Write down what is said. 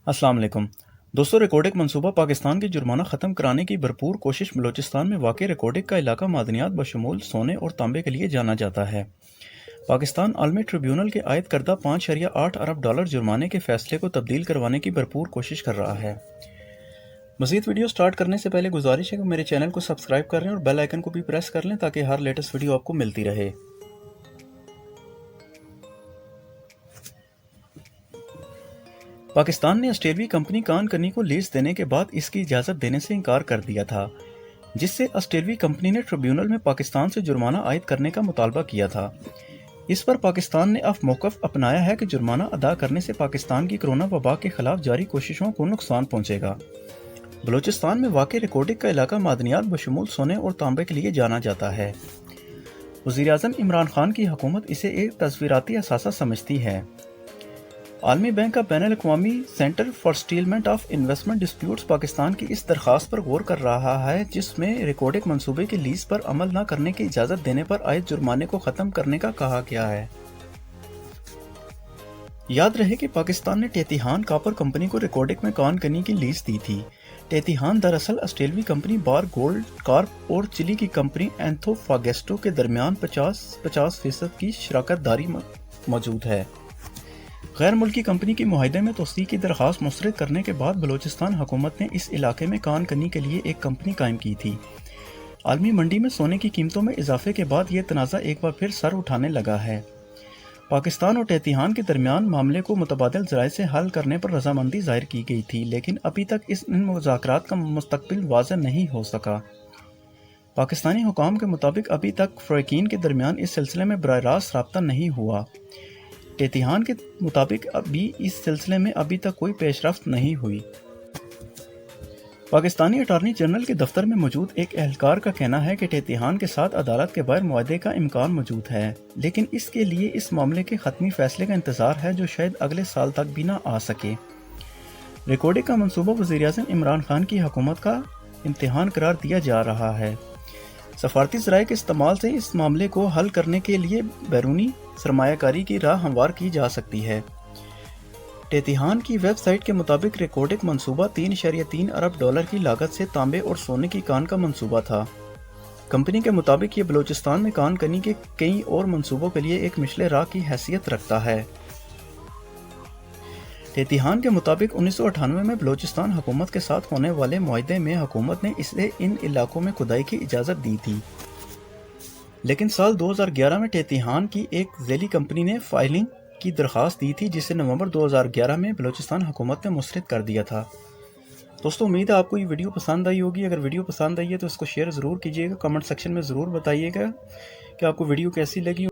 अस्सलाम वालेकुम दोस्तों। रिकॉर्डिक मंसूबा पाकिस्तान के जुर्माना ख़त्म कराने की भरपूर कोशिश। बलूचिस्तान में वाक़ रिकॉर्डिक का इलाका मादनियात बशमूल सोने और तांबे के लिए जाना जाता है। पाकिस्तान आलमी ट्रिब्यूनल के आयद करदा 5.8 अरब डॉलर जुर्माने के फ़ैसले को तब्दील करवाने की भरपूर कोशिश कर रहा है। मज़ीद वीडियो स्टार्ट करने से पहले गुजारिश है कि मेरे चैनल को सब्सक्राइब कर लें और बेल आइकन को भी प्रेस कर लें ताकि हर लेटेस्ट वीडियो आपको मिलती रहे। पाकिस्तान ने ऑस्ट्रेलियाई कंपनी कान कनी को लीज देने के बाद इसकी इजाज़त देने से इनकार कर दिया था, जिससे ऑस्ट्रेलियाई कंपनी ने ट्रिब्यूनल में पाकिस्तान से जुर्माना आयद करने का मुतालबा किया था। इस पर पाकिस्तान ने अब मौक़िफ़ अपनाया है कि जुर्माना अदा करने से पाकिस्तान की कोरोना वबा के खिलाफ जारी कोशिशों को नुकसान पहुँचेगा। बलूचिस्तान में वाक़ रिकॉर्डिक का इलाका मादनियात बशमूल सोने और तांबे के लिए जाना जाता है। वज़ीर-ए-आज़म इमरान खान की हुकूमत इसे एक तस्वीराती असासा समझती है। आलमी बैंक का बैनुल-अक़वामी centre for settlement of investment disputes Pakistan की इस दरख्वास्त पर गौर कर रहा है, जिसमें रिकॉर्डिक मंसूबे की लीज पर अमल न करने की इजाज़त देने पर आयद जुर्माने को ख़त्म करने का कहा गया है। याद रहे कि पाकिस्तान ने टेतिहान कॉपर कंपनी को रिकॉर्डिक में कान कनी की लीज दी थी। टेतिहान दरअसल ऑस्ट्रेलियाई कंपनी बार गोल्ड कॉर्प और चिली की कंपनी एंथोफागेस्टो के दरमियान 50% की शराकत दारी मौजूद है। गैर मुल्की कंपनी की मुआहदे में तौसीक़ की दरख्वास्त मुस्तरद करने के बाद बलूचिस्तान हुकूमत ने इस इलाके में कान कनी के लिए एक कंपनी कायम की थी। आलमी मंडी में सोने की कीमतों में इजाफे के बाद यह तनाज़ा एक बार फिर सर उठाने लगा है। पाकिस्तान और टेतिहान के दरमियान मामले को मुतबादिल ज़राए से हल करने पर रजामंदी ज़ाहिर की गई थी, लेकिन अभी तक इन मुज़ाकरात का मुस्तकबिल वाज़ेह नहीं हो सका। पाकिस्तानी हुकाम के मुताबिक अभी तक फ़रीक़ीन के दरमियान इस सिलसिले में बराह रास्त राब्ता नहीं हुआ। टेतिहान के मुताबिक अभी इस सिलसिले में अभी तक कोई पेशरफ्त नहीं हुई। पाकिस्तानी अटार्नी जनरल के दफ्तर में मौजूद एक एहलकार का कहना है कि टेतिहान के साथ अदालत के बाहर मुआहदे का इम्कान मौजूद है, लेकिन इसके लिए इस मामले के ख़त्मी फैसले का इंतज़ार है, जो शायद अगले साल तक भी ना आ सके। रिकॉर्डिक का मंसूबा वज़ीर-ए-आज़म इमरान खान की हुकूमत का इम्तिहान करार दिया जा रहा है। सफारती ज़राए के इस्तेमाल से इस मामले को हल करने के लिए बैरूनी सरमायाकारी की राह हमवार की जा सकती है। टेतिहान की वेबसाइट के मुताबिक रिकॉर्डिक मंसूबा 3.3 अरब डॉलर की लागत से तांबे और सोने की कान का मंसूबा था। कंपनी के मुताबिक ये बलूचिस्तान में कान कनी के कई और मंसूबों के लिए एक मिशले राह की हैसियत रखता है। टेतिहान के मुताबिक 1998 में बलूचिस्तान हुकूमत के साथ होने वाले मुआहदे में हुकूमत ने इसे इन इलाकों में खुदाई की इजाज़त दी थी, लेकिन साल 2011 में टेतिहान की एक ज़ैली कंपनी ने फाइलिंग की दरख्वास्त दी थी, जिसे नवंबर 2011 में बलूचिस्तान हुकूमत ने मुस्तरद कर दिया था। दोस्तों, उम्मीद है आपको ये वीडियो पसंद आई होगी। अगर वीडियो पसंद आई है तो इसको शेयर ज़रूर कीजिएगा। कमेंट सेक्शन में ज़रूर बताइएगा कि आपको वीडियो कैसी लगी।